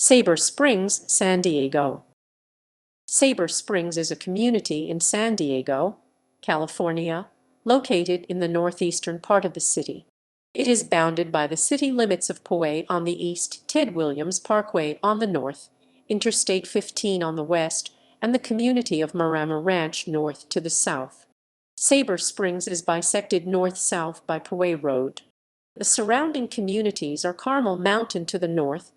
Sabre Springs, San Diego. Sabre Springs is a community in San Diego, California, located in the northeastern part of the city. It is bounded by the city limits of Poway on the east, Williams Parkway on the north, Interstate 15 on the west, and the community of Miramar Ranch North to the south. Sabre Springs is bisected north-south by Poway Road. The surrounding communities are Carmel Mountain to the north,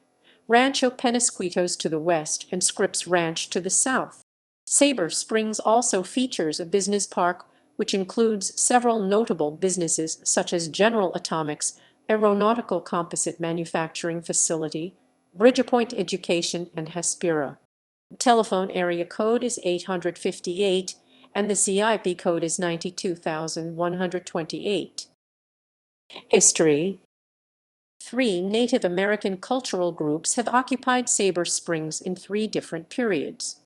Rancho Peñasquitos to the west, and Scripps Ranch to the south. Sabre Springs also features a business park which includes several notable businesses such as General Atomics, Aeronautical composite manufacturing facility, Bridgepoint Education and Hospira. The telephone area code is 858 and the CIP code is 92128. History. 3 Native American cultural groups have occupied Sabre Springs in 3 different periods.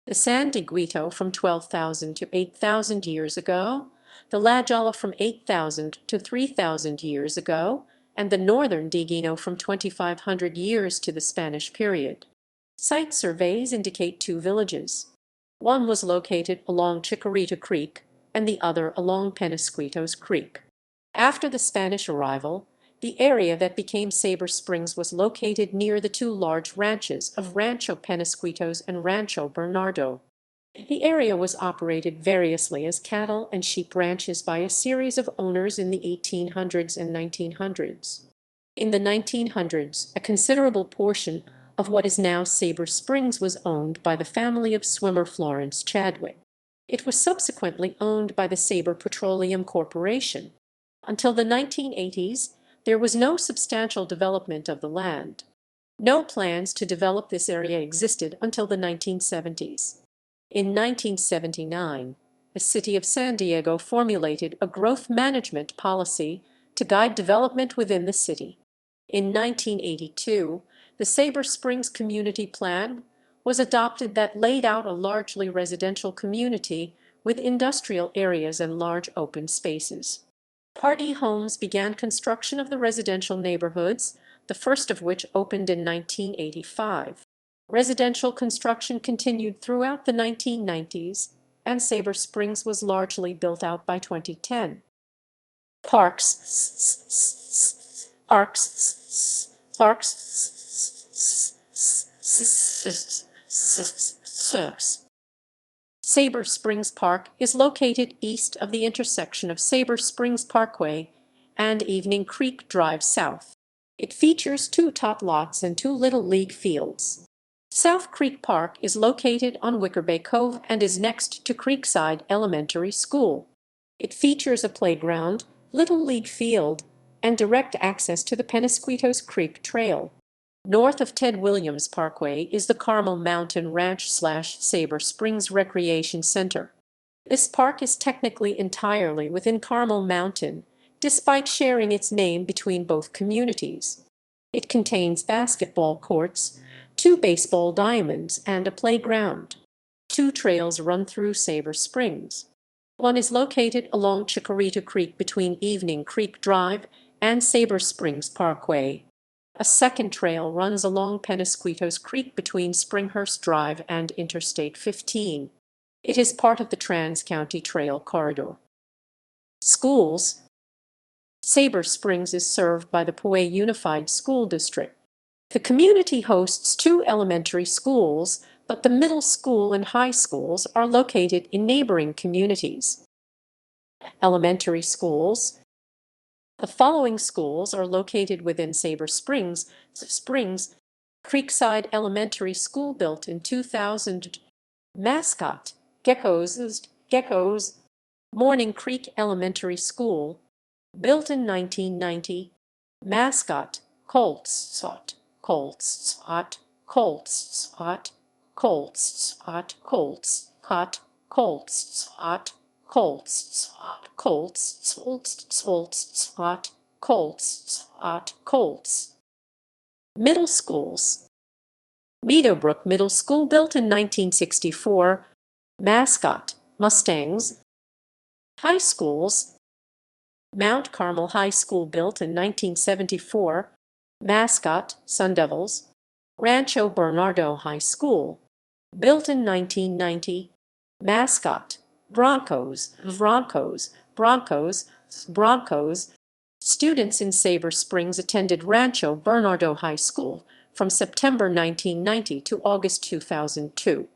The San Dieguito from 12,000 to 8,000 years ago, the La Jolla from 8,000 to 3,000 years ago, and the Northern Dieguito from 2,500 years to the Spanish period. Site surveys indicate 2 villages. One was located along Chikorita Creek and the other along Peñasquitos Creek. After the Spanish arrival, the area that became Sabre Springs was located near the 2 large ranches of Rancho Peñasquitos and Rancho Bernardo. The area was operated variously as cattle and sheep ranches by a series of owners in the 1800s and 1900s. In the 1900s, a considerable portion of what is now Sabre Springs was owned by the family of swimmer Florence Chadwick. It was subsequently owned by the Sabre Petroleum Corporation. Until the 1980s, there was no substantial development of the land. No plans to develop this area existed until the 1970s. In 1979, the city of San Diego formulated a growth management policy to guide development within the city. In 1982, the Sabre Springs Community Plan was adopted that laid out a largely residential community with industrial areas and large open spaces. Party Homes began construction of the residential neighborhoods, the first of which opened in 1985. Residential construction continued throughout the 1990s, and Sabre Springs was largely built out by 2010. Parks. Sabre Springs Park is located east of the intersection of Sabre Springs Parkway and Evening Creek Drive South. It features 2 top lots and 2 Little League fields. South Creek Park is located on Wicker Bay Cove and is next to Creekside Elementary School. It features a playground, Little League field, and direct access to the Peñasquitos Creek Trail. North of Williams Parkway is the Carmel Mountain Ranch/Sabre Springs Recreation Center. This park is technically entirely within Carmel Mountain, despite sharing its name between both communities. It contains basketball courts, 2 baseball diamonds, and a playground. 2 trails run through Sabre Springs. One is located along Chikorita Creek between Evening Creek Drive and Sabre Springs Parkway. A second trail runs along Peñasquitos Creek between Springhurst Drive and Interstate 15. It is part of the Trans-County Trail Corridor. Schools. Sabre Springs is served by the Poway Unified School District. The community hosts 2 elementary schools, but the middle school and high schools are located in neighboring communities. Elementary schools. The following schools are located within Sabre Springs. Creekside Elementary School built in 2000. Mascot, geckos. Morning Creek Elementary School, built in 1990. Mascot, Colts. Middle schools. Meadowbrook Middle School built in 1964. Mascot, Mustangs. High schools. Mount Carmel High School built in 1974. Mascot, Sun Devils. Rancho Bernardo High School, built in 1990. Mascot: Broncos, Broncos, Broncos, Broncos. Students in Sabre Springs attended Rancho Bernardo High School from September 1990 to August 2002.